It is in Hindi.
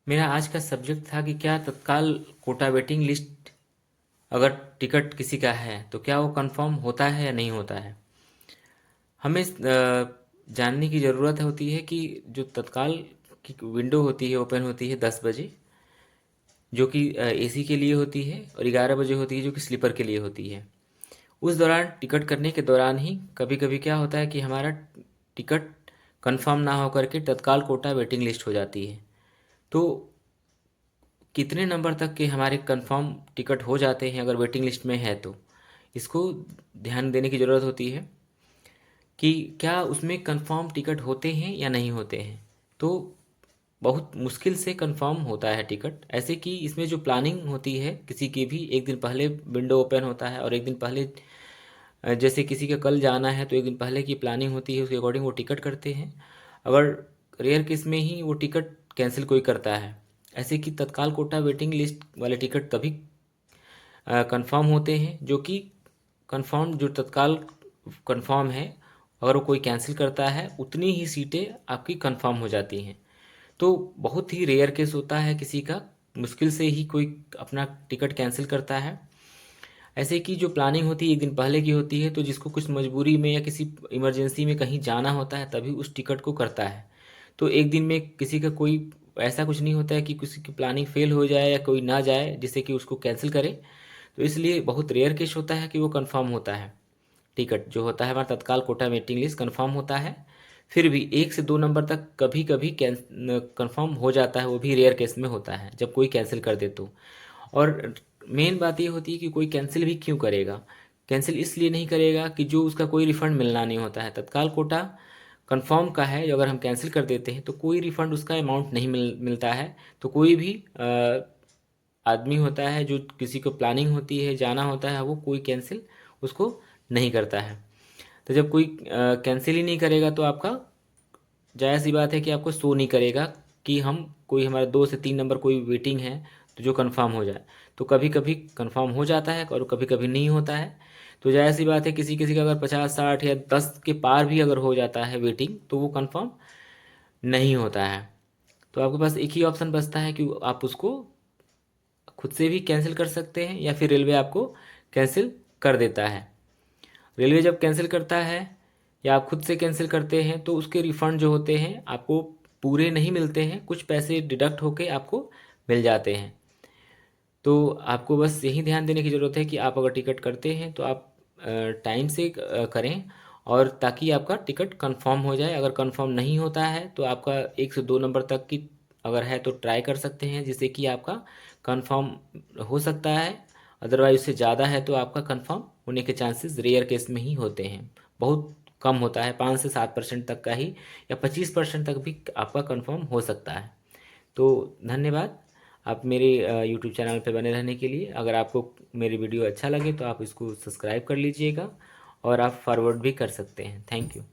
मेरा आज का सब्जेक्ट था कि क्या तत्काल कोटा वेटिंग लिस्ट अगर टिकट किसी का है तो क्या वो कंफर्म होता है या नहीं होता है। हमें जानने की ज़रूरत होती है कि जो तत्काल की विंडो होती है ओपन होती है 10 बजे, जो कि एसी के लिए होती है, और 11 बजे होती है जो कि स्लीपर के लिए होती है। उस दौरान टिकट करने के दौरान ही कभी कभी क्या होता है कि हमारा टिकट कंफर्म ना होकर के तत्काल कोटा वेटिंग लिस्ट हो जाती है। तो कितने नंबर तक के हमारे कंफर्म टिकट हो जाते हैं अगर वेटिंग लिस्ट में है, तो इसको ध्यान देने की ज़रूरत होती है कि क्या उसमें कंफर्म टिकट होते हैं या नहीं होते हैं। तो बहुत मुश्किल से कंफर्म होता है टिकट, ऐसे कि इसमें जो प्लानिंग होती है किसी की भी, एक दिन पहले विंडो ओपन होता है और एक दिन पहले जैसे किसी का कल जाना है तो एक दिन पहले की प्लानिंग होती है, उसके अकॉर्डिंग वो टिकट करते हैं। अगर रेयर केस में ही वो टिकट कैंसिल कोई करता है। ऐसे कि तत्काल कोटा वेटिंग लिस्ट वाले टिकट तभी कंफर्म होते हैं जो कि कंफर्म जो तत्काल कंफर्म है, अगर वो कोई कैंसिल करता है उतनी ही सीटें आपकी कंफर्म हो जाती हैं। तो बहुत ही रेयर केस होता है किसी का, मुश्किल से ही कोई अपना टिकट कैंसिल करता है। ऐसे की जो प्लानिंग होती है एक दिन पहले की होती है, तो जिसको कुछ मजबूरी में या किसी इमरजेंसी में कहीं जाना होता है तभी उस टिकट को करता है। तो एक दिन में किसी का कोई ऐसा कुछ नहीं होता है कि किसी की प्लानिंग फेल हो जाए या कोई ना जाए जिससे कि उसको कैंसिल करे। तो इसलिए बहुत रेयर केस होता है कि वो कंफर्म होता है। टिकट जो होता है हमारा तत्काल कोटा वेटिंग लिस्ट कंफर्म होता है। फिर भी 1 से 2 नंबर तक कभी कभी कंफर्म हो जाता है, वो भी रेयर केस में होता है जब कोई कैंसिल कर दे तो। और मेन बात ये होती है कि कोई कैंसिल भी क्यों करेगा। कैंसिल इसलिए नहीं करेगा कि जो उसका कोई रिफंड मिलना नहीं होता है। तत्काल कोटा कंफर्म का है, अगर हम कैंसिल कर देते हैं तो कोई रिफंड उसका अमाउंट नहीं मिलता है। तो कोई भी आदमी होता है जो किसी को प्लानिंग होती है जाना होता है, वो कोई कैंसिल उसको नहीं करता है। तो जब कोई कैंसिल ही नहीं करेगा तो आपका जायज़ सी बात है कि आपको शो नहीं करेगा कि हम कोई हमारा 2 से 3 नंबर कोई वेटिंग है तो जो कंफर्म हो जाए। तो कभी कभी कंफर्म हो जाता है और कभी कभी नहीं होता है। तो जायज़ सी बात है किसी किसी का अगर 50 60 या 10 के पार भी अगर हो जाता है वेटिंग तो वो कंफर्म नहीं होता है। तो आपके पास एक ही ऑप्शन बचता है कि आप उसको खुद से भी कैंसिल कर सकते हैं या फिर रेलवे आपको कैंसिल कर देता है। रेलवे जब कैंसिल करता है या आप खुद से कैंसिल करते हैं तो उसके रिफ़ंड जो होते हैं आपको पूरे नहीं मिलते हैं, कुछ पैसे डिडक्ट होके आपको मिल जाते हैं। तो आपको बस यही ध्यान देने की ज़रूरत है कि आप अगर टिकट करते हैं तो आप टाइम से करें, और ताकि आपका टिकट कंफर्म हो जाए। अगर कंफर्म नहीं होता है तो आपका 1 से 2 नंबर तक की अगर है तो ट्राई कर सकते हैं जिससे कि आपका कंफर्म हो सकता है। अदरवाइज उससे ज़्यादा है तो आपका कंफर्म होने के चांसेस रेयर केस में ही होते हैं। बहुत कम होता है, 5 से 7% तक का ही, या 25% तक भी आपका कंफर्म हो सकता है। तो धन्यवाद आप मेरे यूट्यूब चैनल पे बने रहने के लिए। अगर आपको मेरी वीडियो अच्छा लगे तो आप इसको सब्सक्राइब कर लीजिएगा और आप फॉरवर्ड भी कर सकते हैं। Thank you.